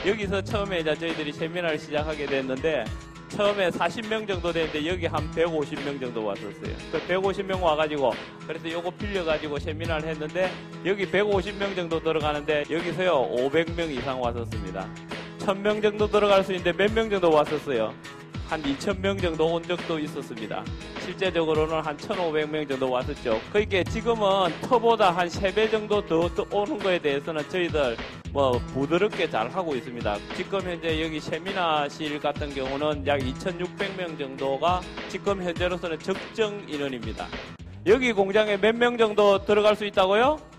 여기서 처음에 이제 저희들이 세미나를 시작하게 됐는데 처음에 40명 정도 되는데 여기 한 150명 정도 왔었어요. 그 150명 와가지고 그래서 요거 빌려가지고 세미나를 했는데 여기 150명 정도 들어가는데 여기서요 500명 이상 왔었습니다. 1000명 정도 들어갈 수 있는데 몇 명 정도 왔었어요. 한 2000명 정도 온 적도 있었습니다. 실제적으로는 한 1500명 정도 왔었죠. 그러니까 지금은 터보다 한 3배 정도 더 오는 거에 대해서는 저희들 부드럽게 잘 하고 있습니다. 지금 현재 여기 세미나실 같은 경우는 약 2600명 정도가 지금 현재로서는 적정 인원입니다. 여기 공장에 몇 명 정도 들어갈 수 있다고요?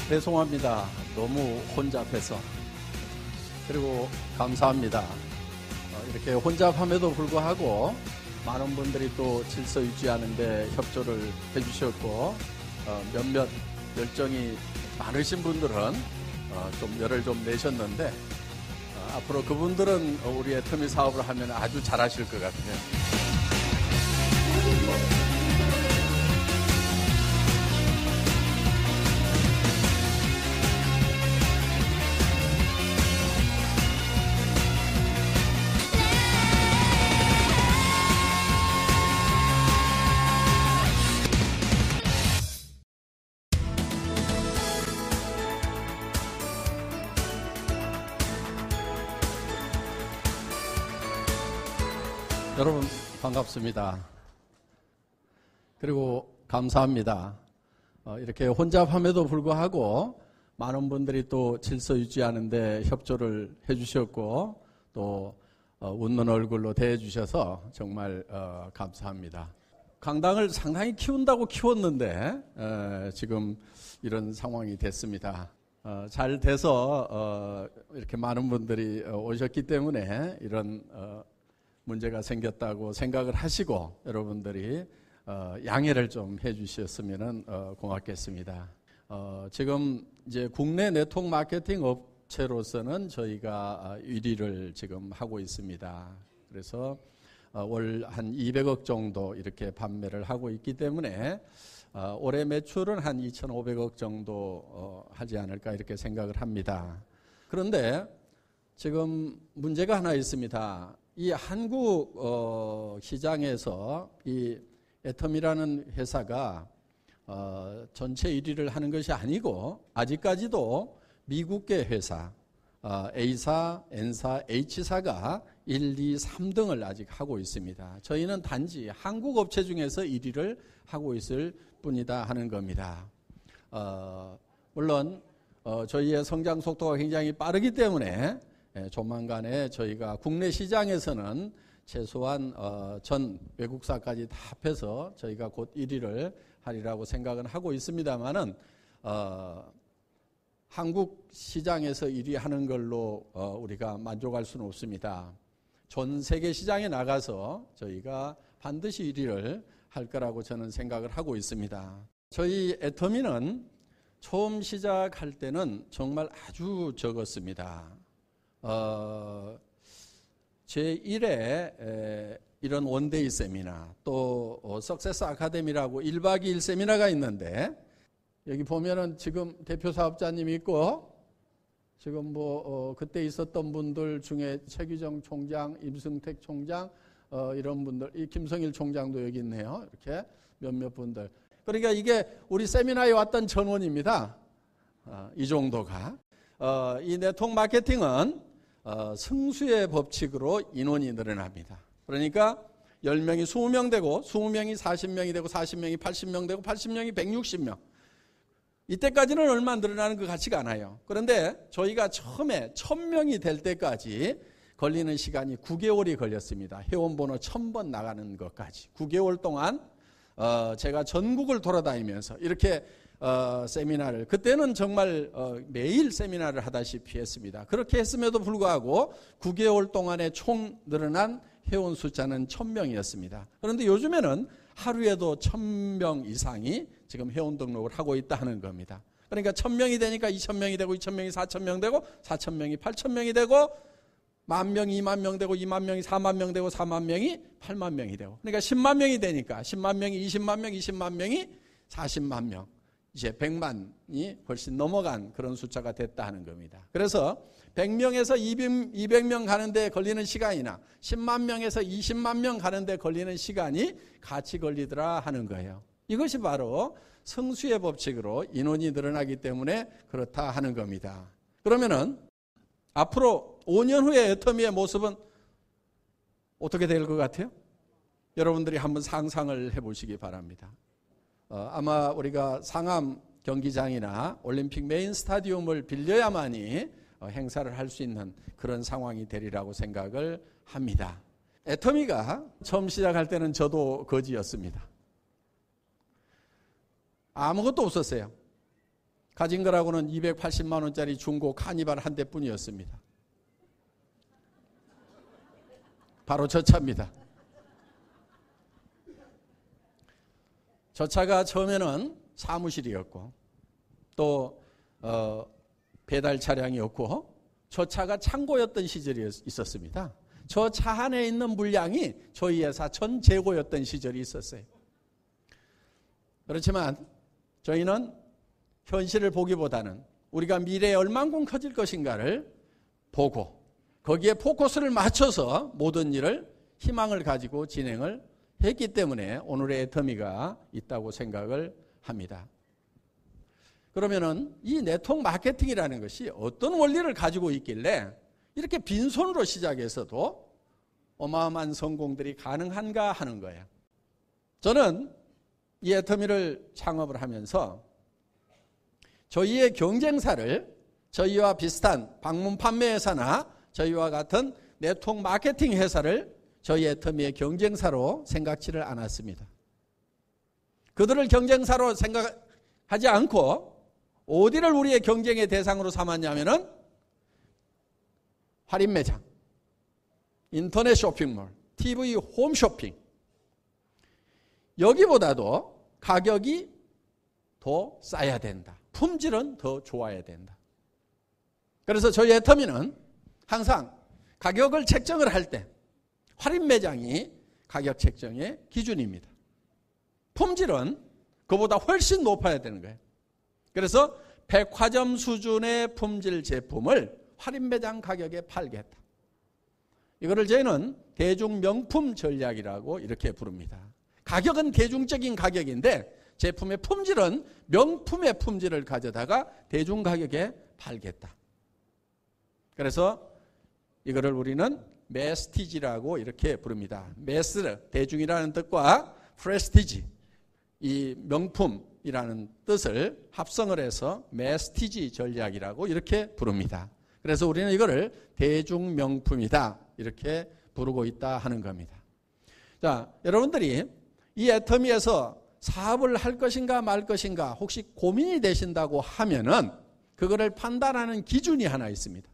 죄송합니다. 너무 혼잡해서. 그리고 감사합니다. 이렇게 혼잡함에도 불구하고 많은 분들이 또 질서 유지하는 데 협조를 해주셨고 몇몇 열정이 많으신 분들은 좀 열을 좀 내셨는데 앞으로 그분들은 우리 애터미 사업을 하면 아주 잘하실 것 같아요. 여러분 반갑습니다. 그리고 감사합니다. 이렇게 혼잡함에도 불구하고 많은 분들이 또 질서 유지하는 데 협조를 해주셨고 또 웃는 얼굴로 대해주셔서 정말 감사합니다. 강당을 상당히 키운다고 키웠는데 지금 이런 상황이 됐습니다. 잘 돼서 이렇게 많은 분들이 오셨기 때문에 이런 문제가 생겼다고 생각을 하시고 여러분들이 양해를 좀 해주셨으면 고맙겠습니다. 지금 이제 국내 네트워크 마케팅 업체로서는 저희가 1위를 지금 하고 있습니다. 그래서 월 한 200억 정도 이렇게 판매를 하고 있기 때문에 올해 매출은 한 2,500억 정도 하지 않을까 이렇게 생각을 합니다. 그런데 지금 문제가 하나 있습니다. 이 한국 시장에서 이 애텀이라는 회사가 전체 1위를 하는 것이 아니고 아직까지도 미국계 회사 A사, N사, H사가 1, 2, 3등을 아직 하고 있습니다. 저희는 단지 한국 업체 중에서 1위를 하고 있을 뿐이다 하는 겁니다. 물론 저희의 성장 속도가 굉장히 빠르기 때문에 조만간에 저희가 국내 시장에서는 최소한 전 외국사까지 다 합해서 저희가 곧 1위를 하리라고 생각은 하고 있습니다만은 한국 시장에서 1위 하는 걸로 우리가 만족할 수는 없습니다. 전 세계 시장에 나가서 저희가 반드시 1위를 할 거라고 저는 생각을 하고 있습니다. 저희 애터미는 처음 시작할 때는 정말 아주 적었습니다. 제1회 이런 원데이 세미나 또 석세스 아카데미라고 1박 2일 세미나가 있는데 여기 보면은 지금 대표 사업자님이 있고 지금 그때 있었던 분들 중에 최규정 총장, 임승택 총장 이런 분들, 이 김성일 총장도 여기 있네요. 이렇게 몇몇 분들. 그러니까 이게 우리 세미나에 왔던 전원입니다. 이 정도가. 이 네트워크 마케팅은 승수의 법칙으로 인원이 늘어납니다. 그러니까 10명이 20명 되고 20명이 40명이 되고 40명이 80명 되고 80명이 160명. 이때까지는 얼마 늘어나는 것 같지가 않아요. 그런데 저희가 처음에 1000명이 될 때까지 걸리는 시간이 9개월이 걸렸습니다. 회원번호 1000번 나가는 것까지. 9개월 동안 제가 전국을 돌아다니면서 이렇게 세미나를, 그때는 정말 매일 세미나를 하다시피 했습니다. 그렇게 했음에도 불구하고 9개월 동안에 총 늘어난 회원 숫자는 1000명이었습니다. 그런데 요즘에는 하루에도 1000명 이상이 지금 회원 등록을 하고 있다 하는 겁니다. 그러니까 1000명이 되니까 2000명이 되고 2000명이 4000명 되고 4000명이 8000명이 되고 10,000명이 20,000명 되고 20,000명이 40,000명 되고 40,000명이 80,000명이 되고, 그러니까 10만 명이 되니까 10만 명이 20만 명, 20만 명이 40만 명, 이제 100만이 훨씬 넘어간 그런 숫자가 됐다 하는 겁니다. 그래서 100명에서 200명 가는데 걸리는 시간이나 10만 명에서 20만 명 가는데 걸리는 시간이 같이 걸리더라 하는 거예요. 이것이 바로 성수의 법칙으로 인원이 늘어나기 때문에 그렇다 하는 겁니다. 그러면은 앞으로 5년 후의 애터미의 모습은 어떻게 될 것 같아요? 여러분들이 한번 상상을 해보시기 바랍니다. 아마 우리가 상암 경기장이나 올림픽 메인 스타디움을 빌려야만이 행사를 할 수 있는 그런 상황이 되리라고 생각을 합니다. 애터미가 처음 시작할 때는 저도 거지였습니다. 아무것도 없었어요. 가진 거라고는 280만 원짜리 중고 카니발 한 대뿐이었습니다. 바로 저 차입니다. 저 차가 처음에는 사무실이었고 또 배달 차량이었고 저 차가 창고였던 시절이 있었습니다. 저 차 안에 있는 물량이 저희 회사 전 재고였던 시절이 있었어요. 그렇지만 저희는 현실을 보기보다는 우리가 미래에 얼만큼 커질 것인가를 보고 거기에 포커스를 맞춰서 모든 일을 희망을 가지고 진행을 했기 때문에 오늘의 애터미가 있다고 생각을 합니다. 그러면은 이 네트워크 마케팅이라는 것이 어떤 원리를 가지고 있길래 이렇게 빈손으로 시작해서도 어마어마한 성공들이 가능한가 하는 거예요. 저는 이 애터미를 창업을 하면서 저희의 경쟁사를 저희와 비슷한 방문 판매 회사나 저희와 같은 네트워크 마케팅 회사를 저희 애터미의 경쟁사로 생각지를 않았습니다. 그들을 경쟁사로 생각하지 않고 어디를 우리의 경쟁의 대상으로 삼았냐면은 할인 매장, 인터넷 쇼핑몰, TV 홈쇼핑, 여기보다도 가격이 더 싸야 된다. 품질은 더 좋아야 된다. 그래서 저희 애터미는 항상 가격을 책정을 할 때 할인 매장이 가격 책정의 기준입니다. 품질은 그보다 훨씬 높아야 되는 거예요. 그래서 백화점 수준의 품질 제품을 할인 매장 가격에 팔겠다. 이거를 저희는 대중 명품 전략이라고 이렇게 부릅니다. 가격은 대중적인 가격인데 제품의 품질은 명품의 품질을 가져다가 대중 가격에 팔겠다. 그래서 이거를 우리는 메스티지라고 이렇게 부릅니다. 메스, 대중이라는 뜻과 프레스티지, 이 명품이라는 뜻을 합성을 해서 메스티지 전략이라고 이렇게 부릅니다. 그래서 우리는 이거를 대중명품이다 이렇게 부르고 있다 하는 겁니다. 자, 여러분들이 이 애터미에서 사업을 할 것인가 말 것인가 혹시 고민이 되신다고 하면은 그거를 판단하는 기준이 하나 있습니다.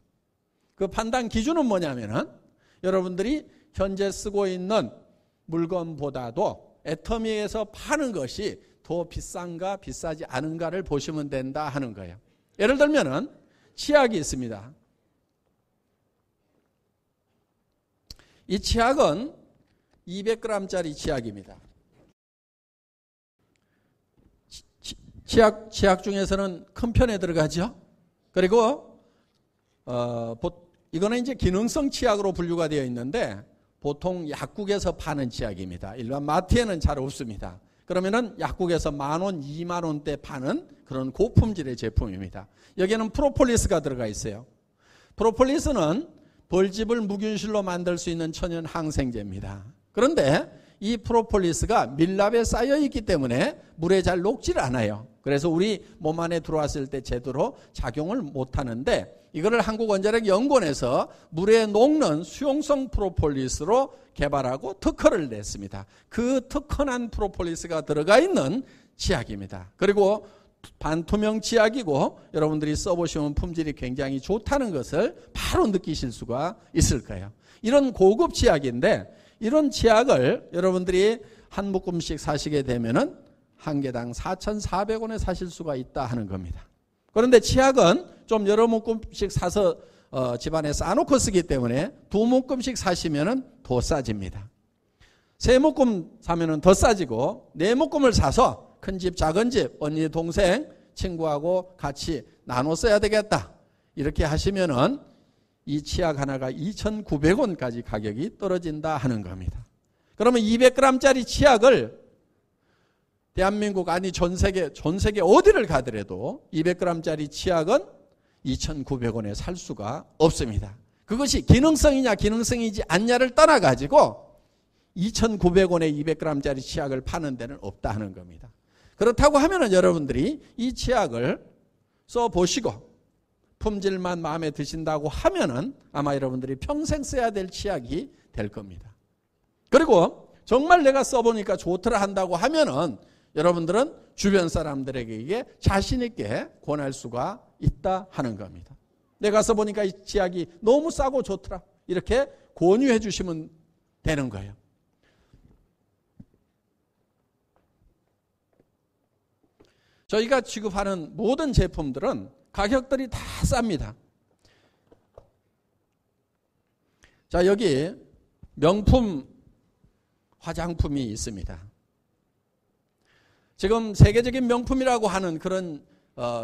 그 판단 기준은 뭐냐면은 여러분들이 현재 쓰고 있는 물건보다도 애터미에서 파는 것이 더 비싼가 비싸지 않은가를 보시면 된다 하는 거예요. 예를 들면은 치약이 있습니다. 이 치약은 200g짜리 치약입니다. 치약 중에서는 큰 편에 들어가죠. 그리고 이거는 이제 기능성 치약으로 분류가 되어 있는데 보통 약국에서 파는 치약입니다. 일반 마트에는 잘 없습니다. 그러면은 약국에서 10,000원, 20,000원대 파는 그런 고품질의 제품입니다. 여기에는 프로폴리스가 들어가 있어요. 프로폴리스는 벌집을 무균실로 만들 수 있는 천연 항생제입니다. 그런데 이 프로폴리스가 밀랍에 쌓여 있기 때문에 물에 잘 녹질 않아요. 그래서 우리 몸 안에 들어왔을 때 제대로 작용을 못 하는데, 이거를 한국원자력연구원에서 물에 녹는 수용성 프로폴리스로 개발하고 특허를 냈습니다. 그 특허난 프로폴리스가 들어가 있는 치약입니다. 그리고 반투명 치약이고 여러분들이 써보시면 품질이 굉장히 좋다는 것을 바로 느끼실 수가 있을 거예요. 이런 고급 치약인데, 이런 치약을 여러분들이 한 묶음씩 사시게 되면은 한 개당 4,400원에 사실 수가 있다 하는 겁니다. 그런데 치약은 좀 여러 묶음씩 사서 집안에 쌓아놓고 쓰기 때문에 두 묶음씩 사시면은 더 싸집니다. 세 묶음 사면은 더 싸지고, 네 묶음을 사서 큰 집, 작은 집, 언니, 동생, 친구하고 같이 나눠 써야 되겠다. 이렇게 하시면은 이 치약 하나가 2,900원까지 가격이 떨어진다 하는 겁니다. 그러면 200g짜리 치약을 대한민국 아니 전 세계 어디를 가더라도 200g짜리 치약은 2,900원에 살 수가 없습니다. 그것이 기능성이냐 기능성이지 않냐를 떠나가지고 2,900원에 200g짜리 치약을 파는 데는 없다 하는 겁니다. 그렇다고 하면은 여러분들이 이 치약을 써보시고 품질만 마음에 드신다고 하면은 아마 여러분들이 평생 써야 될 치약이 될 겁니다. 그리고 정말 내가 써보니까 좋더라 한다고 하면은 여러분들은 주변 사람들에게 자신 있게 권할 수가 있다 하는 겁니다. 내가 써보니까 이 치약이 너무 싸고 좋더라, 이렇게 권유해 주시면 되는 거예요. 저희가 취급하는 모든 제품들은 가격들이 다 쌉니다. 자, 여기 명품 화장품이 있습니다. 지금 세계적인 명품이라고 하는 그런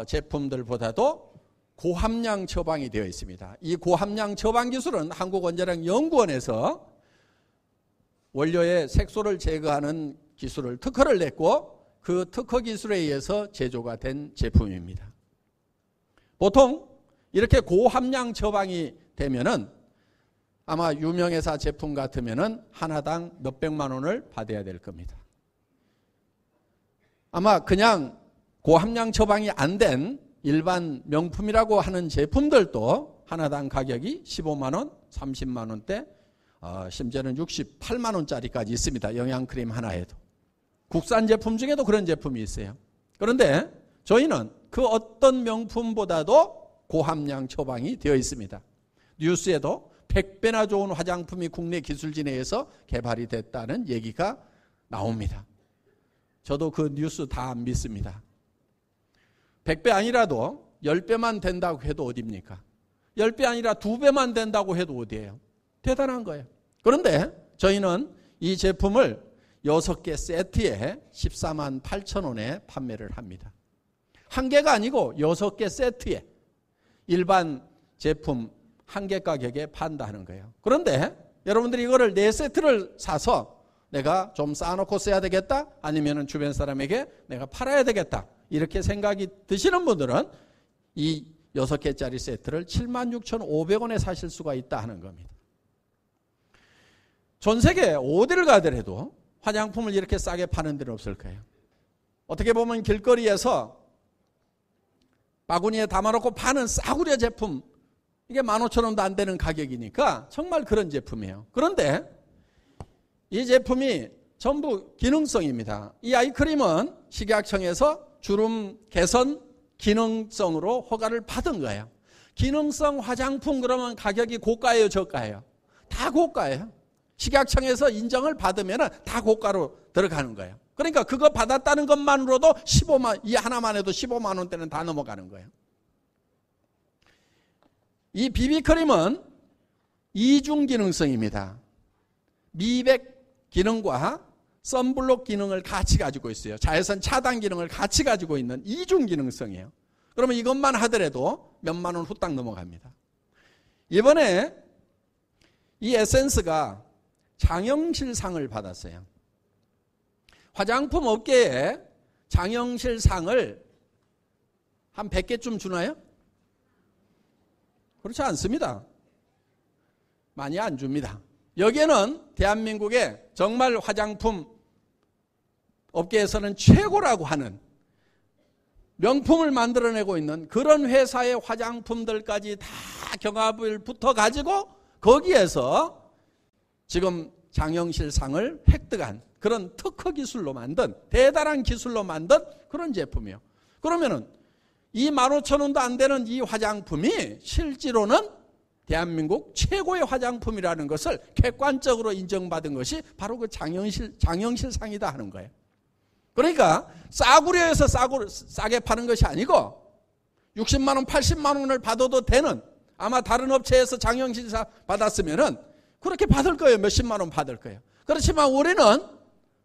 제품들보다도 고함량 처방이 되어 있습니다. 이 고함량 처방 기술은 한국원자력연구원에서 원료의 색소를 제거하는 기술을 특허를 냈고, 그 특허 기술에 의해서 제조가 된 제품입니다. 보통 이렇게 고함량 처방이 되면은 아마 유명회사 제품 같으면은 하나당 몇백만 원을 받아야 될 겁니다. 아마 그냥 고함량 처방이 안 된 일반 명품이라고 하는 제품들도 하나당 가격이 15만 원, 30만 원대, 심지어는 68만 원짜리까지 있습니다. 영양크림 하나에도. 국산 제품 중에도 그런 제품이 있어요. 그런데 저희는 그 어떤 명품보다도 고함량 처방이 되어 있습니다. 뉴스에도 100배나 좋은 화장품이 국내 기술진에 의해서 개발이 됐다는 얘기가 나옵니다. 저도 그 뉴스 다 안 믿습니다. 100배 아니라도 10배만 된다고 해도 어딥니까? 10배 아니라 2배만 된다고 해도 어디예요? 대단한 거예요. 그런데 저희는 이 제품을 6개 세트에 14만 8천 원에 판매를 합니다. 한 개가 아니고 6개 세트에 일반 제품 한 개 가격에 판다는 거예요. 그런데 여러분들이 이거를 4세트를 사서 내가 좀 쌓아놓고 써야 되겠다, 아니면 주변 사람에게 내가 팔아야 되겠다, 이렇게 생각이 드시는 분들은 이 6개짜리 세트를 76,500원에 사실 수가 있다 하는 겁니다. 전 세계 어디를 가더라도 화장품을 이렇게 싸게 파는 데는 없을 거예요. 어떻게 보면 길거리에서 바구니에 담아놓고 파는 싸구려 제품, 이게 15,000원도 안 되는 가격이니까 정말 그런 제품이에요. 그런데 이 제품이 전부 기능성입니다. 이 아이크림은 식약청에서 주름 개선 기능성으로 허가를 받은 거예요. 기능성 화장품 그러면 가격이 고가예요, 저가예요? 다 고가예요. 식약청에서 인정을 받으면 다 고가로 들어가는 거예요. 그러니까 그거 받았다는 것만으로도 15만, 이 하나만 해도 15만 원대는 다 넘어가는 거예요. 이 비비크림은 이중 기능성입니다. 미백 기능과 선블록 기능을 같이 가지고 있어요. 자외선 차단 기능을 같이 가지고 있는 이중 기능성이에요. 그러면 이것만 하더라도 몇만 원 후딱 넘어갑니다. 이번에 이 에센스가 장영실상을 받았어요. 화장품 업계에 장영실상을 한 100개쯤 주나요? 그렇지 않습니다. 많이 안 줍니다. 여기에는 대한민국의 정말 화장품 업계에서는 최고라고 하는 명품을 만들어내고 있는 그런 회사의 화장품들까지 다 경합을 붙어가지고 거기에서 지금 장영실상을 획득한 그런 특허 기술로 만든 대단한 기술로 만든 그런 제품이에요. 그러면은 25,000원도 안 되는 이 화장품이 실제로는 대한민국 최고의 화장품이라는 것을 객관적으로 인정받은 것이 바로 그 장영실상이다 하는 거예요. 그러니까 싸구려에서 싸게 파는 것이 아니고 60만 원, 80만 원을 받아도 되는, 아마 다른 업체에서 장영실상 받았으면은 그렇게 받을 거예요. 몇십만 원 받을 거예요. 그렇지만 우리는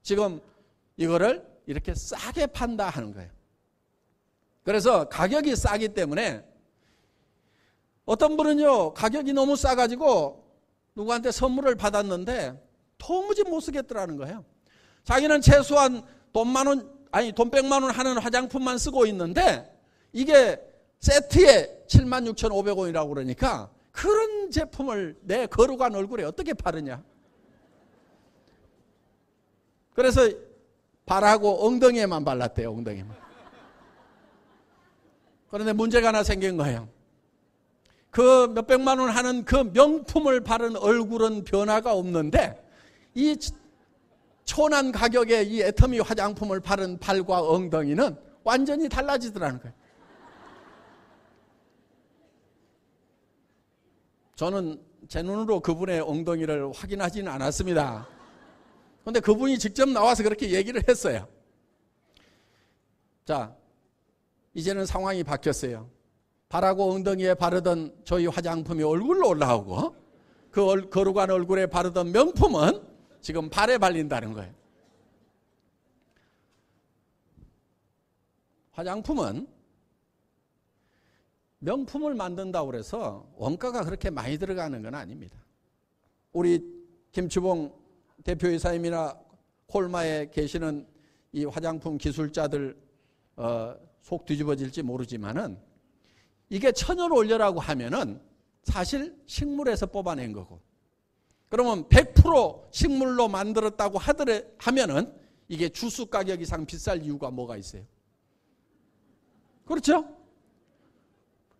지금 이거를 이렇게 싸게 판다 하는 거예요. 그래서 가격이 싸기 때문에 어떤 분은요, 가격이 너무 싸가지고 누구한테 선물을 받았는데 도무지 못 쓰겠더라는 거예요. 자기는 최소한 돈 100만 원 하는 화장품만 쓰고 있는데 이게 세트에 76,500원이라고 그러니까 그런 제품을 내 거룩한 얼굴에 어떻게 바르냐. 그래서 발하고 엉덩이에만 발랐대요. 엉덩이에만. 그런데 문제가 하나 생긴 거예요. 그 몇백만 원 하는 그 명품을 바른 얼굴은 변화가 없는데 이 초난 가격의 이 애터미 화장품을 바른 발과 엉덩이는 완전히 달라지더라는 거예요. 저는 제 눈으로 그분의 엉덩이를 확인하지는 않았습니다. 그런데 그분이 직접 나와서 그렇게 얘기를 했어요. 자, 이제는 상황이 바뀌었어요. 발하고 엉덩이에 바르던 저희 화장품이 얼굴로 올라오고 그 거룩한 얼굴에 바르던 명품은 지금 발에 발린다는 거예요. 화장품은 명품을 만든다고 해서 원가가 그렇게 많이 들어가는 건 아닙니다. 우리 김추봉 대표이사님이나 콜마에 계시는 이 화장품 기술자들 속 뒤집어질지 모르지만은 이게 천연 원료라고 하면은 사실 식물에서 뽑아낸 거고, 그러면 100% 식물로 만들었다고 하면은 이게 주스 가격 이상 비쌀 이유가 뭐가 있어요? 그렇죠?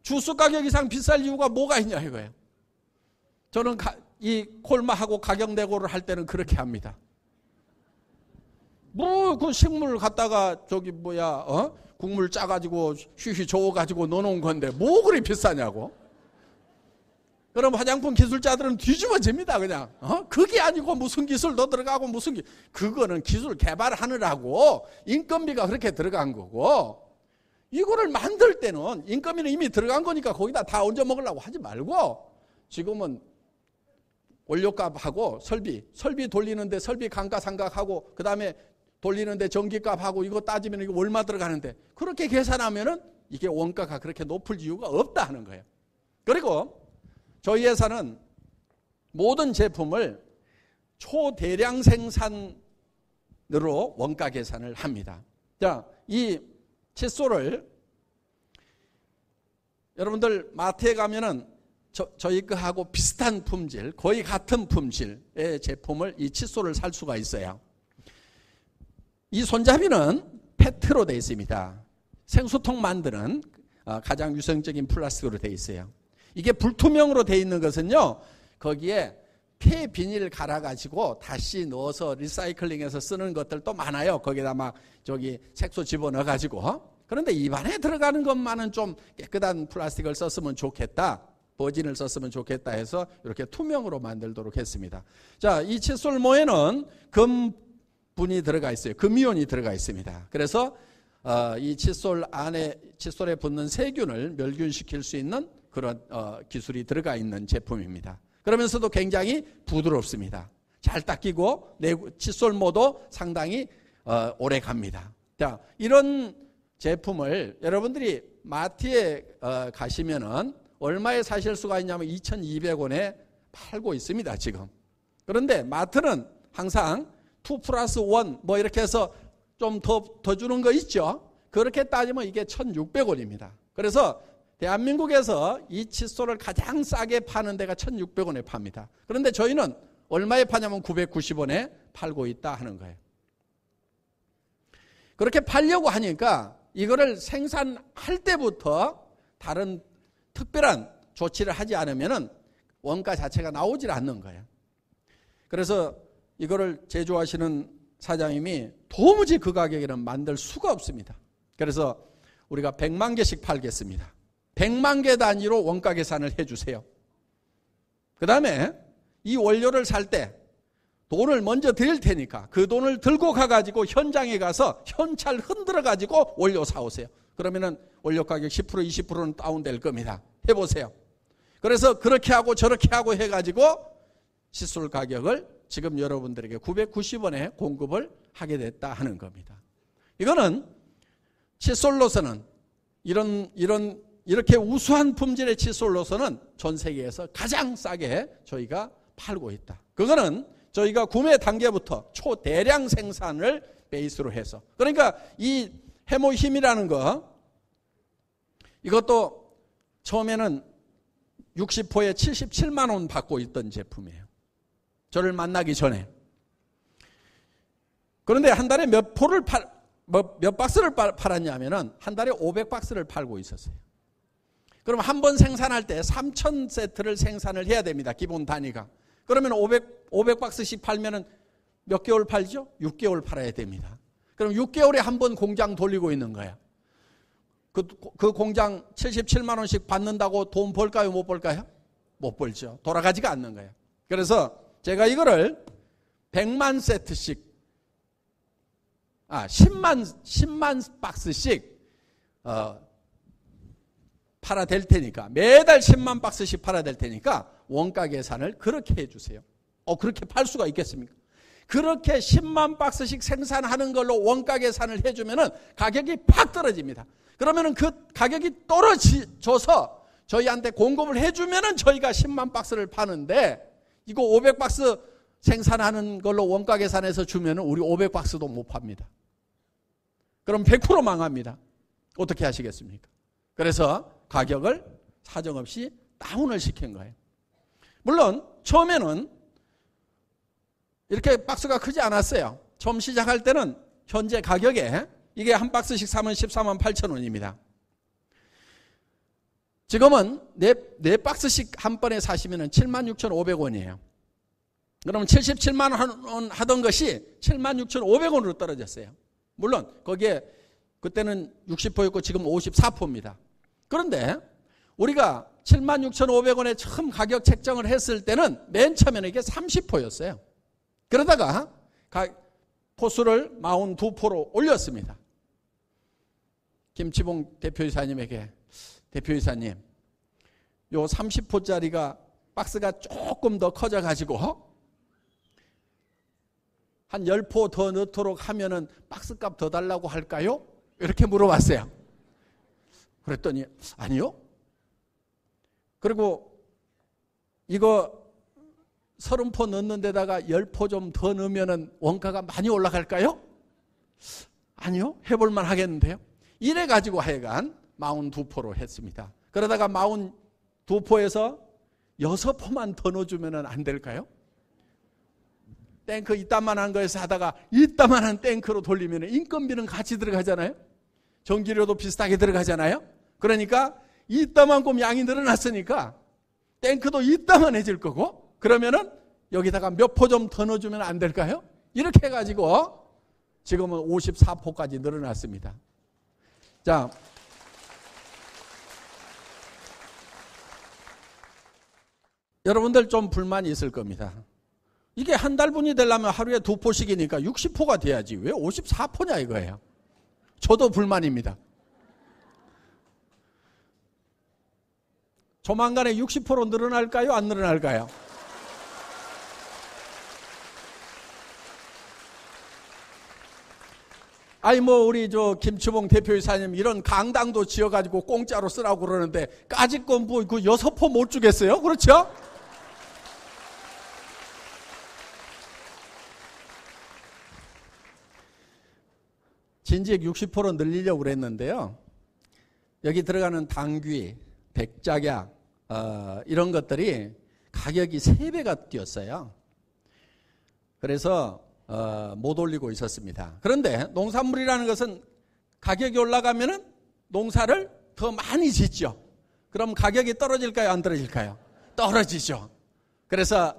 주스 가격 이상 비쌀 이유가 뭐가 있냐 이거예요. 저는 이 콜마하고 가격 내고를 할 때는 그렇게 합니다. 뭐 그 식물 갖다가 국물 짜가지고 휘휘 저어가지고 넣어놓은 건데 뭐 그리 비싸냐고. 그럼 화장품 기술자들은 뒤집어집니다 그냥. 그게 아니고 무슨 기술도 들어가고 그거는 기술 개발하느라고 인건비가 그렇게 들어간 거고, 이거를 만들 때는 인건비는 이미 들어간 거니까 거기다 다 얹어 먹으려고 하지 말고 지금은 원료값하고 설비 돌리는데 설비 감가상각하고 그 다음에 돌리는데 전기값하고 이거 따지면 이거 얼마 들어가는데 그렇게 계산하면은 이게 원가가 그렇게 높을 이유가 없다 하는 거예요. 그리고 저희 회사는 모든 제품을 초대량 생산으로 원가 계산을 합니다. 자, 이 칫솔을 여러분들 마트에 가면은 저희 거하고 비슷한 품질, 거의 같은 품질의 제품을 이 칫솔을 살 수가 있어요. 이 손잡이는 페트로 되어 있습니다. 생수통 만드는 가장 유성적인 플라스틱으로 되어 있어요. 이게 불투명으로 되어 있는 것은요, 거기에 폐 비닐 갈아가지고 다시 넣어서 리사이클링해서 쓰는 것들도 많아요. 거기다 색소 집어넣어가지고. 그런데 입안에 들어가는 것만은 좀 깨끗한 플라스틱을 썼으면 좋겠다, 버진을 썼으면 좋겠다 해서 이렇게 투명으로 만들도록 했습니다. 자, 이 칫솔 모에는 금분이 들어가 있어요. 금이온이 들어가 있습니다. 그래서 이 칫솔에 붙는 세균을 멸균시킬 수 있는 그런 기술이 들어가 있는 제품입니다. 그러면서도 굉장히 부드럽습니다. 잘 닦이고 칫솔모도 상당히 오래 갑니다. 자, 이런 제품을 여러분들이 마트에 가시면은 얼마에 사실 수가 있냐면 2,200원에 팔고 있습니다, 지금. 그런데 마트는 항상 2+1 이렇게 해서 좀 더 주는 거 있죠? 그렇게 따지면 이게 1,600원입니다. 그래서 대한민국에서 이 칫솔을 가장 싸게 파는 데가 1,600원에 팝니다. 그런데 저희는 얼마에 파냐면 990원에 팔고 있다 하는 거예요. 그렇게 팔려고 하니까 이거를 생산할 때부터 다른 특별한 조치를 하지 않으면 원가 자체가 나오질 않는 거예요. 그래서 이거를 제조하시는 사장님이 도무지 그 가격에는 만들 수가 없습니다. 그래서 우리가 100만 개씩 팔겠습니다. 100만 개 단위로 원가 계산을 해주세요. 그 다음에 이 원료를 살 때 돈을 먼저 드릴 테니까 그 돈을 들고 가가지고 현장에 가서 현찰 흔들어 가지고 원료 사오세요. 그러면은 원료 가격 10% 20%는 다운될 겁니다. 해보세요. 그래서 그렇게 하고 저렇게 하고 해가지고 칫솔 가격을 지금 여러분들에게 990원에 공급을 하게 됐다 하는 겁니다. 이거는 칫솔로서는 이렇게 우수한 품질의 칫솔로서는 전 세계에서 가장 싸게 저희가 팔고 있다. 그거는 저희가 구매 단계부터 초대량 생산을 베이스로 해서. 그러니까 이 해모힘이라는 거, 이것도 처음에는 60호에 77만 원 받고 있던 제품이에요. 저를 만나기 전에. 그런데 한 달에 몇 박스를 팔았냐면은 한 달에 500박스를 팔고 있었어요. 그럼 한 번 생산할 때 3,000세트를 생산을 해야 됩니다. 기본 단위가. 그러면 500박스씩 팔면은 몇 개월 팔죠? 6개월 팔아야 됩니다. 그럼 6개월에 한 번 공장 돌리고 있는 거야. 그 공장 77만 원씩 받는다고 돈 벌까요? 못 벌까요? 못 벌죠. 돌아가지가 않는 거예요. 그래서 제가 이거를 100만 세트씩 10만 박스씩 팔아 될 테니까 매달 10만 박스씩 팔아 될 테니까 원가 계산을 그렇게 해주세요. 그렇게 팔 수가 있겠습니까? 그렇게 10만 박스씩 생산하는 걸로 원가 계산을 해주면은 가격이 팍 떨어집니다. 그러면은 그 가격이 떨어져서 저희한테 공급을 해주면은 저희가 10만 박스를 파는데 이거 500박스 생산하는 걸로 원가 계산해서 주면은 우리 500박스도 못 팝니다. 그럼 100% 망합니다. 어떻게 하시겠습니까? 그래서 가격을 사정없이 다운을 시킨 거예요. 물론 처음에는 이렇게 박스가 크지 않았어요. 처음 시작할 때는 현재 가격에 이게 한 박스씩 사면 14만 8천 원입니다. 지금은 네 박스씩 한 번에 사시면 76,500원이에요. 그러면 77만 원 하던 것이 76,500원으로 떨어졌어요. 물론 거기에 그때는 60%였고 지금 54%입니다. 그런데 우리가 76,500원에 처음 가격 책정을 했을 때는 맨 처음에는 이게 30%였어요. 그러다가 포수를 42%로 올렸습니다. 김치봉 대표이사님에게 대표이사님 요 30%짜리가 박스가 조금 더 커져가지고 한 10포 더 넣도록 하면은 박스값 더 달라고 할까요? 이렇게 물어봤어요. 그랬더니 아니요. 그리고 이거 30포 넣는 데다가 10포 좀 더 넣으면은 원가가 많이 올라갈까요? 아니요. 해볼만 하겠는데요. 이래가지고 하여간 42포로 했습니다. 그러다가 42포에서 6포만 더 넣어주면 안 될까요? 탱크 이따만한 거에서 하다가 이따만한 탱크로 돌리면 인건비는 같이 들어가잖아요. 전기료도 비슷하게 들어가잖아요. 그러니까 이따만큼 양이 늘어났으니까 탱크도 이따만해질 거고 그러면은 여기다가 몇 포 좀 더 넣어주면 안 될까요? 이렇게 해가지고 지금은 54포까지 늘어났습니다. 자, 여러분들 좀 불만이 있을 겁니다. 이게 한 달분이 되려면 하루에 2포씩이니까 60포가 돼야지 왜 54포냐 이거예요. 저도 불만입니다. 조만간에 60%로 늘어날까요? 안 늘어날까요? 아니 우리 김치봉 대표이사님 이런 강당도 지어가지고 공짜로 쓰라고 그러는데 까짓건 그 6포 못 주겠어요? 그렇죠? 진즉 60% 늘리려고 그랬는데요. 여기 들어가는 당귀, 백작약 이런 것들이 가격이 3배가 뛰었어요. 그래서 못 올리고 있었습니다. 그런데 농산물이라는 것은 가격이 올라가면은 농사를 더 많이 짓죠. 그럼 가격이 떨어질까요? 안 떨어질까요? 떨어지죠. 그래서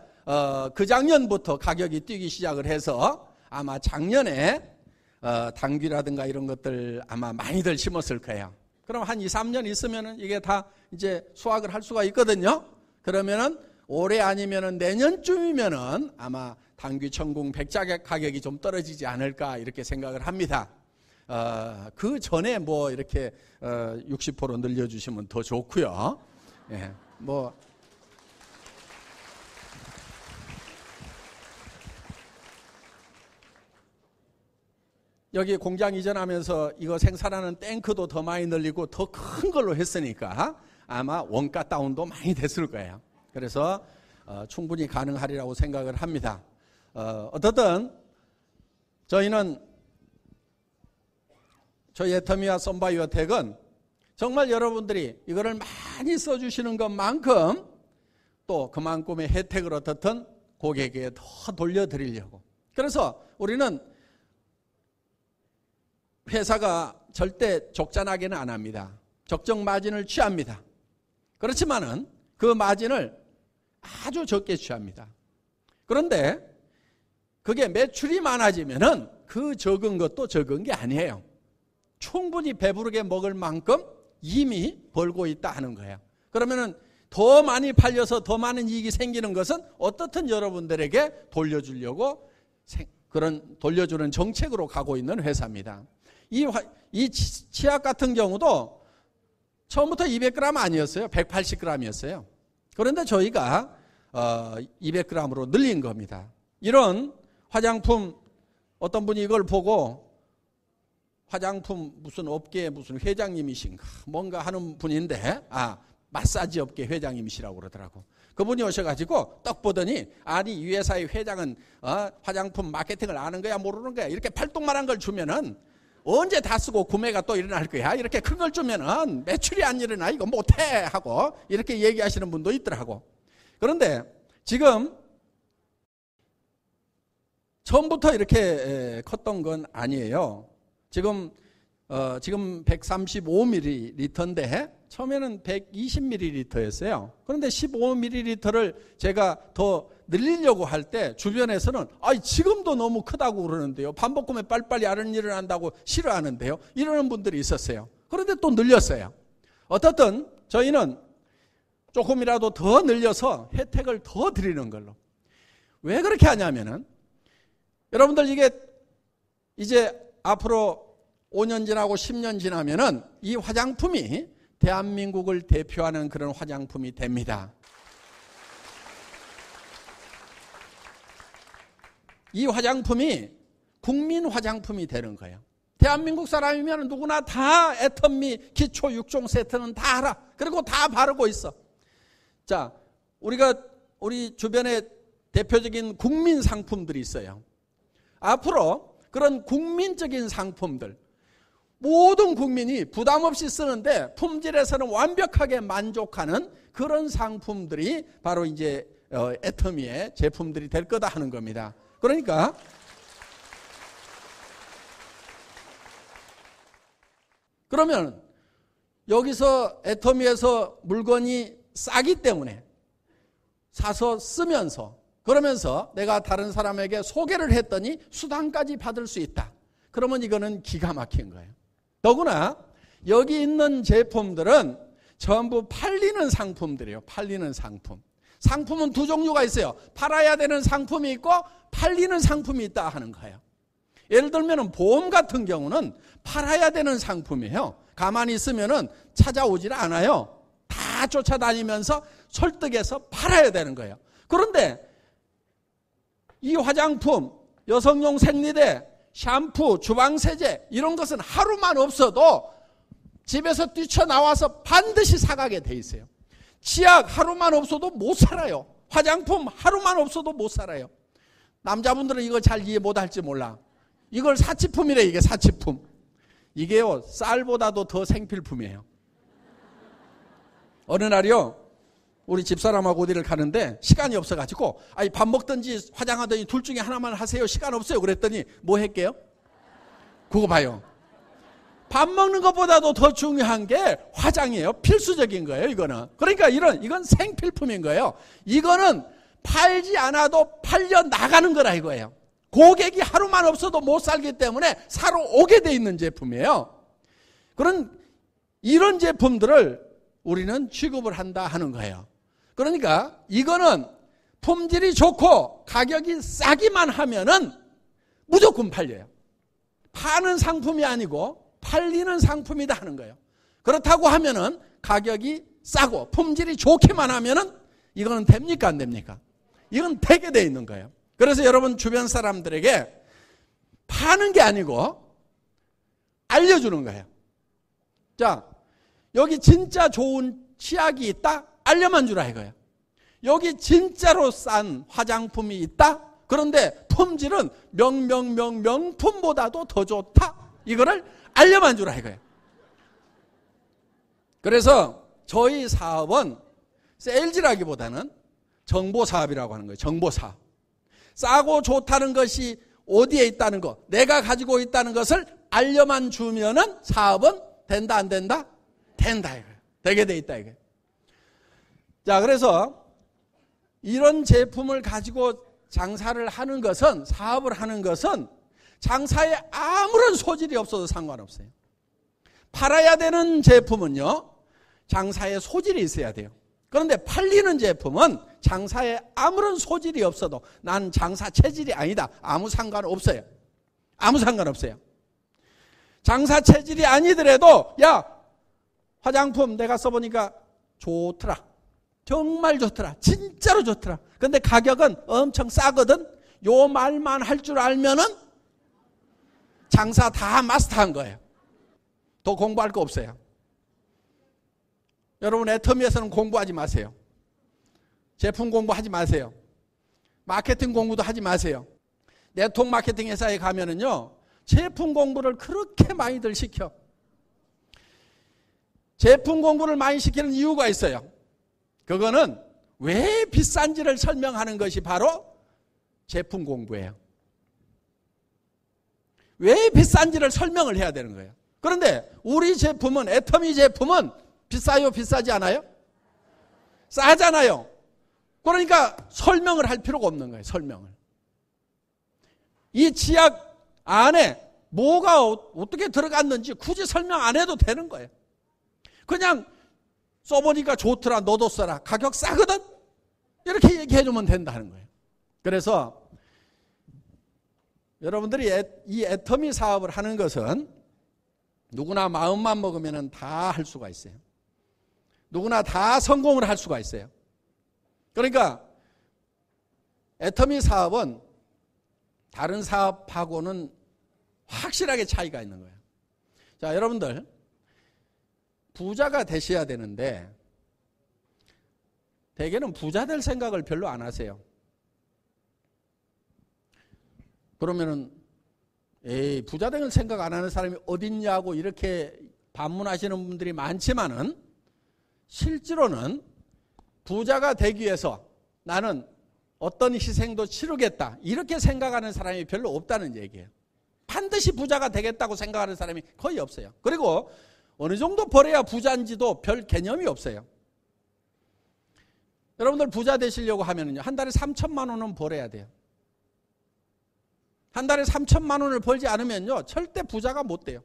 그 작년부터 가격이 뛰기 시작을 해서 아마 작년에 당귀라든가 이런 것들 아마 많이들 심었을 거예요. 그럼 한 2, 3년 있으면은 이게 다 이제 수확을 할 수가 있거든요. 그러면은 올해 아니면은 내년쯤이면은 아마 당귀, 청궁, 백자 가격이 좀 떨어지지 않을까 이렇게 생각을 합니다. 그 전에 뭐 이렇게 60% 늘려주시면 더 좋고요. 예, 뭐 여기 공장 이전하면서 이거 생산하는 탱크도 더 많이 늘리고 더 큰 걸로 했으니까 아마 원가 다운도 많이 됐을 거예요. 그래서 충분히 가능하리라고 생각을 합니다. 어떻든 저희는 저희 애터미와 썬바이오텍은 정말 여러분들이 이거를 많이 써주시는 것만큼 또 그만큼의 혜택을 어떻든 고객에게 더 돌려드리려고. 그래서 우리는 회사가 절대 적잖하게는 안 합니다. 적정 마진을 취합니다. 그렇지만은 그 마진을 아주 적게 취합니다. 그런데 그게 매출이 많아지면은 그 적은 것도 적은 게 아니에요. 충분히 배부르게 먹을 만큼 이미 벌고 있다 하는 거예요. 그러면은 더 많이 팔려서 더 많은 이익이 생기는 것은 어떻든 여러분들에게 돌려주려고 그런 돌려주는 정책으로 가고 있는 회사입니다. 이 치약 같은 경우도 처음부터 200g 아니었어요. 180g이었어요. 그런데 저희가 200g으로 늘린 겁니다. 이런 화장품 어떤 분이 이걸 보고 화장품 무슨 업계 무슨 회장님이신가 뭔가 하는 분인데 마사지 업계 회장님이시라고 그러더라고. 그분이 오셔가지고 딱 보더니 아니 이 회사의 회장은 화장품 마케팅을 아는 거야 모르는 거야 이렇게 팔뚝만한 걸 주면은 언제 다 쓰고 구매가 또 일어날 거야 이렇게 큰 걸 주면은 매출이 안 일어나 이거 못해 하고 이렇게 얘기하시는 분도 있더라고. 그런데 지금 처음부터 이렇게 컸던 건 아니에요. 지금 135ml인데 처음에는 120ml였어요. 그런데 15ml를 제가 더 늘리려고 할 때 주변에서는 지금도 너무 크다고 그러는데요. 반복구매 빨리빨리 알은 일어난다고 싫어하는데요. 이러는 분들이 있었어요. 그런데 또 늘렸어요. 어떻든 저희는 조금이라도 더 늘려서 혜택을 더 드리는 걸로. 왜 그렇게 하냐면은 여러분들 이게 이제 앞으로 5년 지나고 10년 지나면은 이 화장품이 대한민국을 대표하는 그런 화장품이 됩니다. 이 화장품이 국민 화장품이 되는 거예요. 대한민국 사람이면 누구나 다 애터미 기초 6종 세트는 다 알아. 그리고 다 바르고 있어. 자, 우리 주변에 대표적인 국민 상품들이 있어요. 앞으로 그런 국민적인 상품들, 모든 국민이 부담 없이 쓰는데 품질에서는 완벽하게 만족하는 그런 상품들이 바로 이제 애터미의 제품들이 될 거다 하는 겁니다. 그러니까 그러면 여기서 애터미에서 물건이 싸기 때문에 사서 쓰면서 그러면서 내가 다른 사람에게 소개를 했더니 수당까지 받을 수 있다. 그러면 이거는 기가 막힌 거예요. 더구나 여기 있는 제품들은 전부 팔리는 상품들이에요. 팔리는 상품. 상품은 두 종류가 있어요. 팔아야 되는 상품이 있고 팔리는 상품이 있다 하는 거예요. 예를 들면 보험 같은 경우는 팔아야 되는 상품이에요. 가만히 있으면 찾아오질 않아요. 다 쫓아다니면서 설득해서 팔아야 되는 거예요. 그런데 이 화장품, 여성용 생리대, 샴푸, 주방세제 이런 것은 하루만 없어도 집에서 뛰쳐나와서 반드시 사가게 돼 있어요. 치약 하루만 없어도 못 살아요. 화장품 하루만 없어도 못 살아요. 남자분들은 이걸 잘 이해 못할지 몰라. 이걸 사치품이래. 이게 사치품. 이게요 쌀보다도 더 생필품이에요. 어느 날이요 우리 집사람하고 어디를 가는데 시간이 없어가지고 아니 밥 먹든지 화장하든지 둘 중에 하나만 하세요. 시간 없어요. 그랬더니 뭐 할게요? 그거 봐요. 밥 먹는 것보다도 더 중요한 게 화장이에요. 필수적인 거예요. 이거는. 그러니까 이건 생필품인 거예요. 이거는 팔지 않아도 팔려 나가는 거라 이거예요. 고객이 하루만 없어도 못 살기 때문에 사러 오게 돼 있는 제품이에요. 이런 제품들을 우리는 취급을 한다 하는 거예요. 그러니까 이거는 품질이 좋고 가격이 싸기만 하면은 무조건 팔려요. 파는 상품이 아니고 팔리는 상품이다 하는 거예요. 그렇다고 하면은 가격이 싸고 품질이 좋기만 하면은 이거는 됩니까 안 됩니까? 이건 되게 돼 있는 거예요. 그래서 여러분 주변 사람들에게 파는 게 아니고 알려주는 거예요. 자, 여기 진짜 좋은 치약이 있다? 알려만 주라 이거예요. 여기 진짜로 싼 화장품이 있다? 그런데 품질은 명품보다도 더 좋다? 이거를 알려만 주라 이거예요. 그래서 저희 사업은 세일즈라기보다는 정보사업이라고 하는 거예요. 정보사업. 싸고 좋다는 것이 어디에 있다는 거, 내가 가지고 있다는 것을 알려만 주면은 사업은 된다 안 된다? 된다 이거예요. 되게 돼 있다 이거예요. 자, 그래서 이런 제품을 가지고 장사를 하는 것은, 사업을 하는 것은 장사에 아무런 소질이 없어도 상관없어요. 팔아야 되는 제품은요, 장사에 소질이 있어야 돼요. 그런데 팔리는 제품은 장사에 아무런 소질이 없어도 난 장사 체질이 아니다. 아무 상관없어요. 아무 상관없어요. 장사 체질이 아니더라도 야, 화장품 내가 써보니까 좋더라. 정말 좋더라. 진짜로 좋더라. 근데 가격은 엄청 싸거든. 요 말만 할 줄 알면은 장사 다 마스터한 거예요. 더 공부할 거 없어요. 여러분 애터미에서는 공부하지 마세요. 제품 공부하지 마세요. 마케팅 공부도 하지 마세요. 네트워크 마케팅 회사에 가면은요, 제품 공부를 그렇게 많이들 시켜. 제품 공부를 많이 시키는 이유가 있어요. 그거는 왜 비싼지를 설명하는 것이 바로 제품 공부예요. 왜 비싼지를 설명을 해야 되는 거예요. 그런데 우리 제품은, 애터미 제품은 비싸요? 비싸지 않아요? 싸잖아요. 그러니까 설명을 할 필요가 없는 거예요. 설명을. 이 치약 안에 뭐가 어떻게 들어갔는지 굳이 설명 안 해도 되는 거예요. 그냥 써보니까 좋더라. 너도 써라. 가격 싸거든? 이렇게 얘기해 주면 된다는 거예요. 그래서 여러분들이 이 애터미 사업을 하는 것은 누구나 마음만 먹으면 다 할 수가 있어요. 누구나 다 성공을 할 수가 있어요. 그러니까 애터미 사업은 다른 사업하고는 확실하게 차이가 있는 거예요. 자, 여러분들 부자가 되셔야 되는데 대개는 부자 될 생각을 별로 안 하세요. 그러면은 에이, 부자 될 생각 안 하는 사람이 어딨냐고 이렇게 반문하시는 분들이 많지만은 실제로는 부자가 되기 위해서 나는 어떤 희생도 치르겠다 이렇게 생각하는 사람이 별로 없다는 얘기예요. 반드시 부자가 되겠다고 생각하는 사람이 거의 없어요. 그리고 어느 정도 벌어야 부자인지도 별 개념이 없어요. 여러분들 부자 되시려고 하면요, 한 달에 3천만 원은 벌어야 돼요. 한 달에 3천만 원을 벌지 않으면요, 절대 부자가 못 돼요.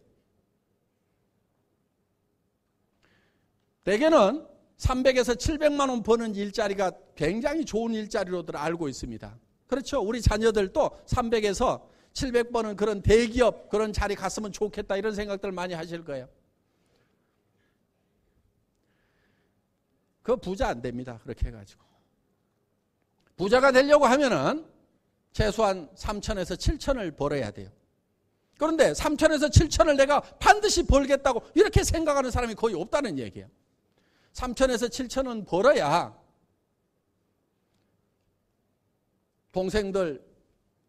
대개는 300에서 700만 원 버는 일자리가 굉장히 좋은 일자리로들 알고 있습니다. 그렇죠. 우리 자녀들도 300에서 700 버는 그런 대기업 그런 자리 갔으면 좋겠다 이런 생각들 많이 하실 거예요. 그거 부자 안 됩니다. 그렇게 해가지고. 부자가 되려고 하면은 최소한 3천에서 7천을 벌어야 돼요. 그런데 3천에서 7천을 내가 반드시 벌겠다고 이렇게 생각하는 사람이 거의 없다는 얘기예요. 3천에서 7천은 벌어야 동생들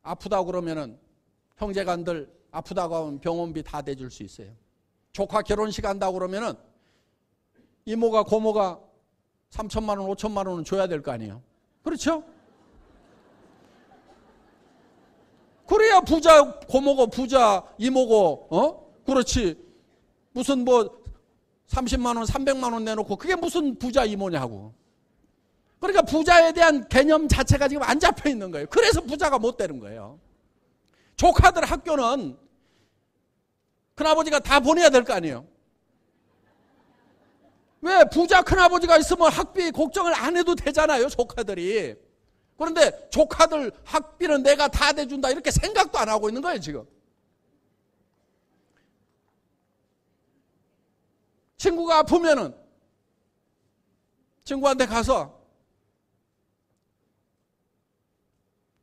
아프다고 그러면은 형제간들 아프다고 하면 병원비 다 대줄 수 있어요. 조카 결혼식 한다고 그러면은 이모가 고모가 3천만 원, 5천만 원은 줘야 될 거 아니에요. 그렇죠? 그래야 부자 고모고 부자 이모고 그렇지. 무슨 뭐 30만 원, 300만 원 내놓고 그게 무슨 부자 이모냐고. 그러니까 부자에 대한 개념 자체가 지금 안 잡혀 있는 거예요. 그래서 부자가 못 되는 거예요. 조카들 학교는 큰아버지가 다 보내야 될 거 아니에요. 왜? 부자 큰아버지가 있으면 학비 걱정을 안 해도 되잖아요, 조카들이. 그런데 조카들 학비는 내가 다 대준다 이렇게 생각도 안 하고 있는 거예요, 지금. 친구가 아프면은 친구한테 가서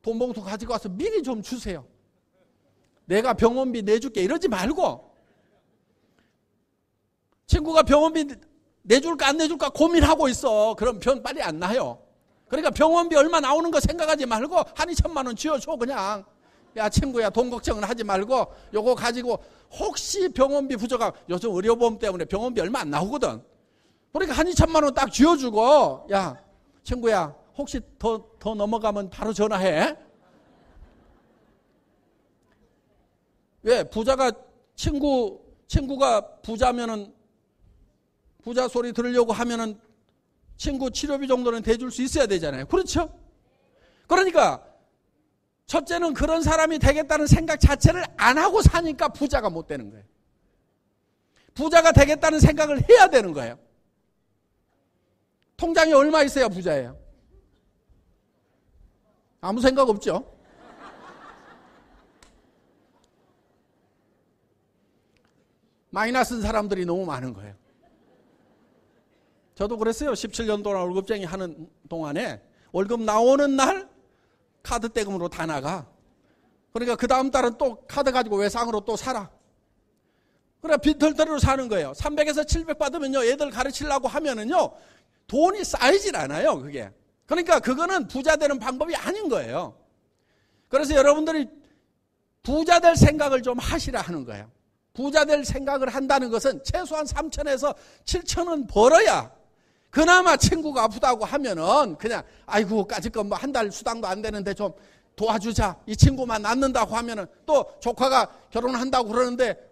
돈 봉투 가지고 와서 미리 좀 주세요. 내가 병원비 내줄게 이러지 말고 친구가 병원비 내줄까 안 내줄까 고민하고 있어. 그럼 병 빨리 안 나요. 그러니까 병원비 얼마 나오는 거 생각하지 말고 한 2천만 원 쥐어줘 그냥. 야 친구야 돈 걱정은 하지 말고 요거 가지고 혹시 병원비 부족하면 요즘 의료보험 때문에 병원비 얼마 안 나오거든. 그러니까 한 2천만 원 딱 쥐어주고 야 친구야 혹시 더 넘어가면 바로 전화해. 왜? 부자가 친구가 부자면은 부자 소리 들으려고 하면은 친구 치료비 정도는 대줄 수 있어야 되잖아요. 그렇죠? 그러니까 첫째는 그런 사람이 되겠다는 생각 자체를 안 하고 사니까 부자가 못 되는 거예요. 부자가 되겠다는 생각을 해야 되는 거예요. 통장에 얼마 있어야 부자예요? 아무 생각 없죠? 마이너스 사람들이 너무 많은 거예요. 저도 그랬어요. 17년 동안 월급쟁이 하는 동안에 월급 나오는 날 카드 떼금으로 다 나가. 그러니까 그 다음 달은 또 카드 가지고 외상으로 또 살아. 그래 빈털터리로 사는 거예요. 300에서 700 받으면요. 애들 가르치려고 하면은요. 돈이 쌓이질 않아요. 그게. 그러니까 그거는 부자 되는 방법이 아닌 거예요. 그래서 여러분들이 부자 될 생각을 좀 하시라 하는 거예요. 부자 될 생각을 한다는 것은 최소한 3천에서 7천은 벌어야 그나마 친구가 아프다고 하면은 그냥 아이고 까짓 뭐 한 달 수당도 안 되는데 좀 도와주자. 이 친구만 낫는다고 하면은 또 조카가 결혼한다고 그러는데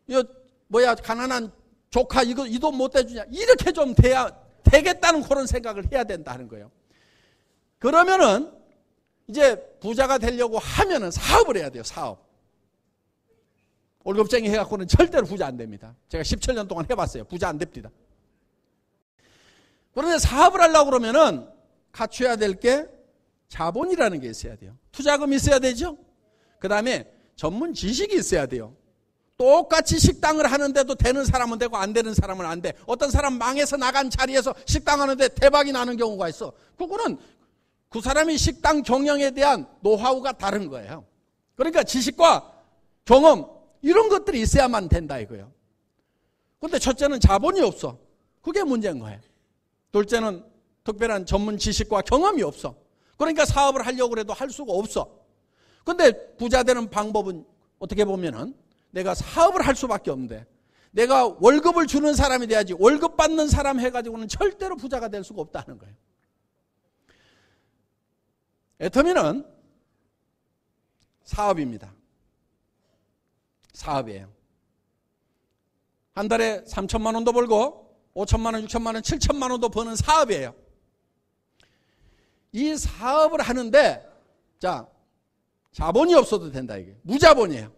이거 뭐야 가난한 조카 이거 이 돈 못 대주냐. 이렇게 좀 돼야 되겠다는 그런 생각을 해야 된다는 거예요. 그러면은 이제 부자가 되려고 하면은 사업을 해야 돼요. 사업. 월급쟁이 해갖고는 절대로 부자 안 됩니다. 제가 17년 동안 해봤어요. 부자 안 됩니다. 그런데 사업을 하려고 그러면은 갖춰야 될 게 자본이라는 게 있어야 돼요. 투자금이 있어야 되죠. 그 다음에 전문 지식이 있어야 돼요. 똑같이 식당을 하는데도 되는 사람은 되고 안 되는 사람은 안 돼. 어떤 사람 망해서 나간 자리에서 식당 하는데 대박이 나는 경우가 있어. 그거는 그 사람이 식당 경영에 대한 노하우가 다른 거예요. 그러니까 지식과 경험 이런 것들이 있어야만 된다 이거예요. 그런데 첫째는 자본이 없어. 그게 문제인 거예요. 둘째는 특별한 전문 지식과 경험이 없어. 그러니까 사업을 하려고 해도 할 수가 없어. 그런데 부자 되는 방법은 어떻게 보면은 내가 사업을 할 수밖에 없는데 내가 월급을 주는 사람이 돼야지 월급 받는 사람 해가지고는 절대로 부자가 될 수가 없다는 거예요. 애터미는 사업입니다. 사업이에요. 한 달에 3천만 원도 벌고 5천만 원, 6천만 원, 7천만 원도 버는 사업이에요. 이 사업을 하는데 자 자본이 없어도 된다 이게 무자본이에요.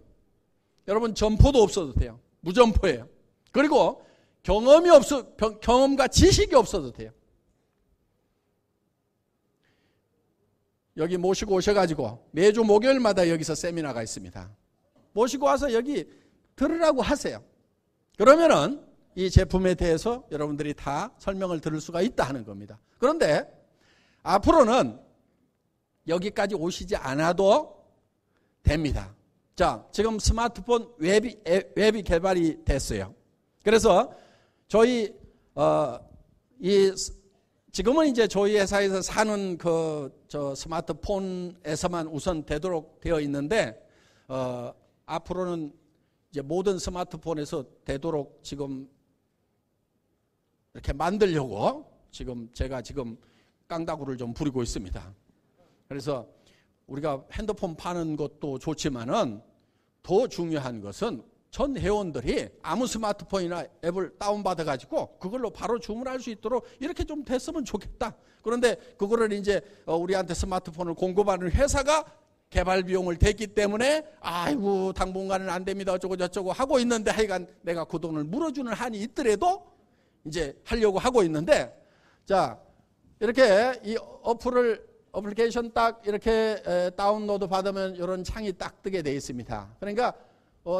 여러분 점포도 없어도 돼요. 무점포예요. 그리고 경험과 지식이 없어도 돼요. 여기 모시고 오셔가지고 매주 목요일마다 여기서 세미나가 있습니다. 모시고 와서 여기 들으라고 하세요. 그러면은 이 제품에 대해서 여러분들이 다 설명을 들을 수가 있다 하는 겁니다. 그런데 앞으로는 여기까지 오시지 않아도 됩니다. 자, 지금 스마트폰 웹이 개발이 됐어요. 그래서 저희 지금은 이제 저희 회사에서 사는 저 스마트폰에서만 우선 되도록 되어 있는데 앞으로는 이제 모든 스마트폰에서 되도록 지금 이렇게 만들려고 제가 지금 깡다구를 좀 부리고 있습니다. 그래서 우리가 핸드폰 파는 것도 좋지만은 더 중요한 것은 전 회원들이 아무 스마트폰이나 앱을 다운받아가지고 그걸로 바로 주문할 수 있도록 이렇게 좀 됐으면 좋겠다. 그런데 그거를 이제 우리한테 스마트폰을 공급하는 회사가 개발 비용을 댔기 때문에 아이고 당분간은 안 됩니다 어쩌고 저쩌고 하고 있는데 하여간 내가 그 돈을 물어주는 한이 있더라도 이제 하려고 하고 있는데 자 이렇게 이 어플리케이션 딱 이렇게 다운로드 받으면 이런 창이 딱 뜨게 되어 있습니다. 그러니까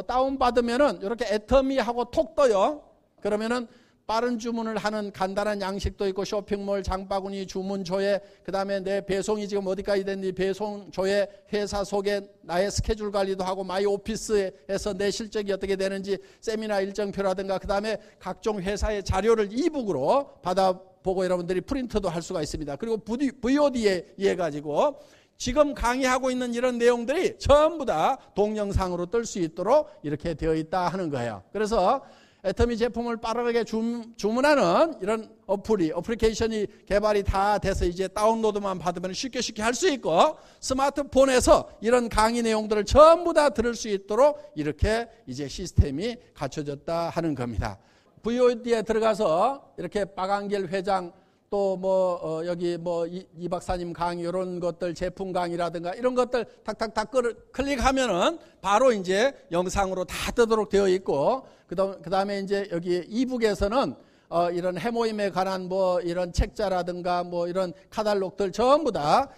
다운받으면은 이렇게 애터미하고 톡 떠요. 그러면은 빠른 주문을 하는 간단한 양식도 있고 쇼핑몰, 장바구니, 주문조회, 그 다음에 내 배송이 지금 어디까지 됐는지 배송조회, 회사 소개, 나의 스케줄 관리도 하고 마이 오피스에서 내 실적이 어떻게 되는지 세미나 일정표라든가 그 다음에 각종 회사의 자료를 이북으로 받아보고 여러분들이 프린트도 할 수가 있습니다. 그리고 VOD에 의해 가지고 지금 강의하고 있는 이런 내용들이 전부 다 동영상으로 뜰 수 있도록 이렇게 되어 있다 하는 거예요. 그래서 애터미 제품을 빠르게 주문하는 이런 어플리케이션이 개발이 다 돼서 이제 다운로드만 받으면 쉽게 할 수 있고 스마트폰에서 이런 강의 내용들을 전부 다 들을 수 있도록 이렇게 이제 시스템이 갖춰졌다 하는 겁니다. VOD에 들어가서 이렇게 박한길 회장 또 여기 이 박사님 강의 이런 것들 제품 강의라든가 이런 것들 탁탁탁 클릭하면은 바로 이제 영상으로 다 뜨도록 되어 있고 그다음에 이제 여기 이북에서는 이런 해모임에 관한 이런 책자라든가 이런 카탈로그들 전부 다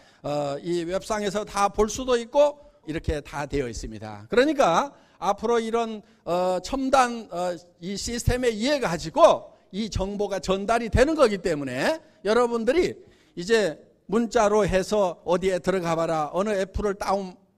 이 웹상에서 다 볼 수도 있고 이렇게 다 되어 있습니다. 그러니까 앞으로 이런 첨단 이 시스템에 의해 가지고 이 정보가 전달이 되는 거기 때문에 여러분들이 이제 문자로 해서 어디에 들어가 봐라 어느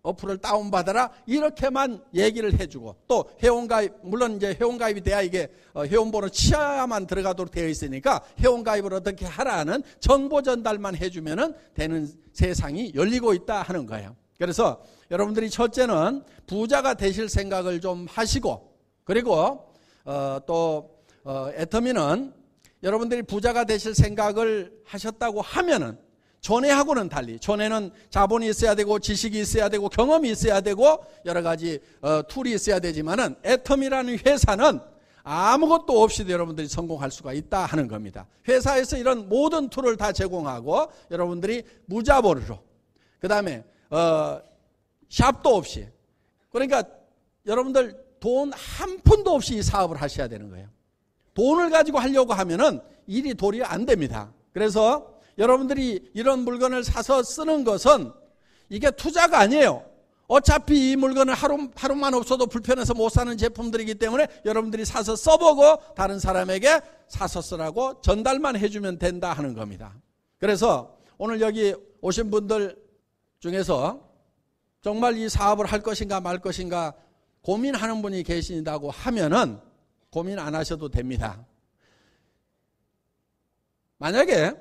어플을 다운받아라 이렇게만 얘기를 해주고 또 회원가입 물론 이제 회원가입이 돼야 이게 회원번호 치아만 들어가도록 되어 있으니까 회원가입을 어떻게 하라는 정보 전달만 해주면 되는 세상이 열리고 있다 하는 거예요. 그래서 여러분들이 첫째는 부자가 되실 생각을 좀 하시고 그리고 또 애터미는 여러분들이 부자가 되실 생각을 하셨다고 하면은 전에하고는 달리 전에는 자본이 있어야 되고 지식이 있어야 되고 경험이 있어야 되고 여러 가지 툴이 있어야 되지만은 애터미라는 회사는 아무것도 없이도 여러분들이 성공할 수가 있다 하는 겁니다. 회사에서 이런 모든 툴을 다 제공하고 여러분들이 무자본으로 그 다음에 샵도 없이 그러니까 여러분들 돈 한 푼도 없이 이 사업을 하셔야 되는 거예요. 돈을 가지고 하려고 하면은 일이 도리어 안 됩니다. 그래서 여러분들이 이런 물건을 사서 쓰는 것은 이게 투자가 아니에요. 어차피 이 물건을 하루만 없어도 불편해서 못 사는 제품들이기 때문에 여러분들이 사서 써보고 다른 사람에게 사서 쓰라고 전달만 해주면 된다 하는 겁니다. 그래서 오늘 여기 오신 분들 중에서 정말 이 사업을 할 것인가 말 것인가 고민하는 분이 계신다고 하면은 고민 안 하셔도 됩니다. 만약에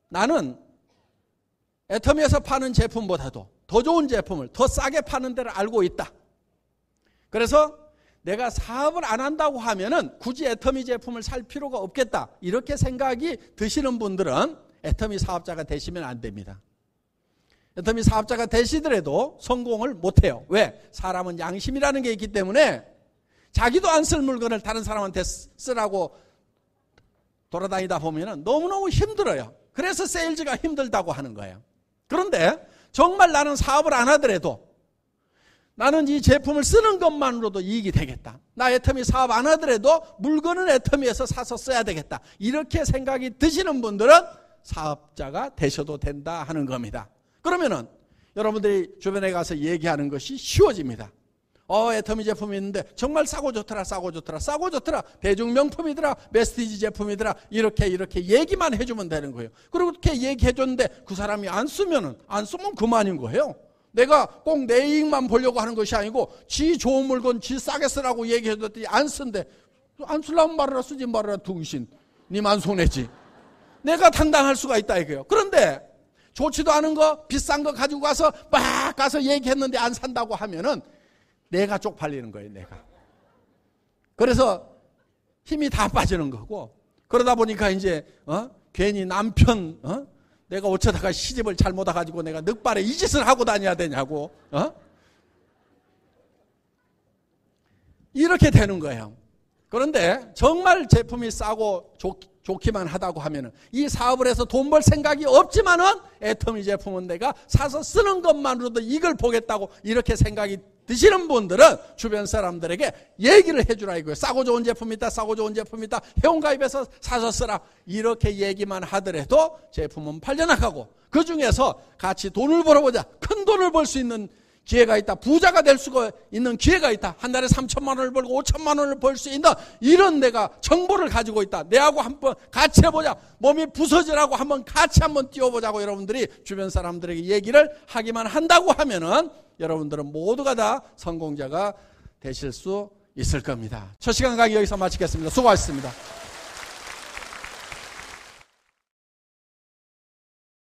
나는 애터미에서 파는 제품보다도 더 좋은 제품을 더 싸게 파는 데를 알고 있다. 그래서 내가 사업을 안 한다고 하면은 굳이 애터미 제품을 살 필요가 없겠다. 이렇게 생각이 드시는 분들은 애터미 사업자가 되시면 안 됩니다. 애터미 사업자가 되시더라도 성공을 못해요. 왜? 사람은 양심이라는 게 있기 때문에 자기도 안 쓸 물건을 다른 사람한테 쓰라고 돌아다니다 보면 너무너무 힘들어요. 그래서 세일즈가 힘들다고 하는 거예요. 그런데 정말 나는 사업을 안 하더라도 나는 이 제품을 쓰는 것만으로도 이익이 되겠다. 나 애터미 사업 안 하더라도 물건은 애터미에서 사서 써야 되겠다. 이렇게 생각이 드시는 분들은 사업자가 되셔도 된다 하는 겁니다. 그러면은 여러분들이 주변에 가서 얘기하는 것이 쉬워집니다. 애터미 제품이 있는데 정말 싸고 좋더라. 대중 명품이더라. 메스티지 제품이더라. 이렇게 얘기만 해주면 되는 거예요. 그리고 그렇게 얘기해줬는데 그 사람이 안 쓰면 그만인 거예요. 내가 꼭 내 이익만 보려고 하는 것이 아니고 지 좋은 물건 지 싸게 쓰라고 얘기해줬더니 안 쓴대. 안 쓰려면 말아라 쓰지 말아라 두신. 니만 손해지. 내가 당당할 수가 있다 이거예요. 그런데 좋지도 않은 거 비싼 거 가지고 가서 얘기했는데 안 산다고 하면은 내가 쪽팔리는 거예요, 내가. 그래서 힘이 다 빠지는 거고, 그러다 보니까 이제, 괜히 남편 내가 어쩌다가 시집을 잘못 와가지고 내가 늑발에 이 짓을 하고 다녀야 되냐고 이렇게 되는 거예요. 그런데 정말 제품이 싸고 좋기만 하다고 하면은 이 사업을 해서 돈 벌 생각이 없지만은 애터미 제품은 내가 사서 쓰는 것만으로도 이걸 보겠다고 이렇게 생각이 드시는 분들은 주변 사람들에게 얘기를 해주라 이거예요. 싸고 좋은 제품 있다, 싸고 좋은 제품 있다, 회원가입해서 사서 쓰라 이렇게 얘기만 하더라도 제품은 팔려나가고 그 중에서 같이 돈을 벌어보자, 큰 돈을 벌 수 있는 기회가 있다, 부자가 될 수가 있는 기회가 있다, 한 달에 3천만 원을 벌고 5천만 원을 벌 수 있는 이런 내가 정보를 가지고 있다, 내하고 한번 같이 해보자, 몸이 부서지라고 한번 같이 한번 뛰어보자고 여러분들이 주변 사람들에게 얘기를 하기만 한다고 하면은 여러분들은 모두가 다 성공자가 되실 수 있을 겁니다. 첫 시간 강의 여기서 마치겠습니다. 수고하셨습니다.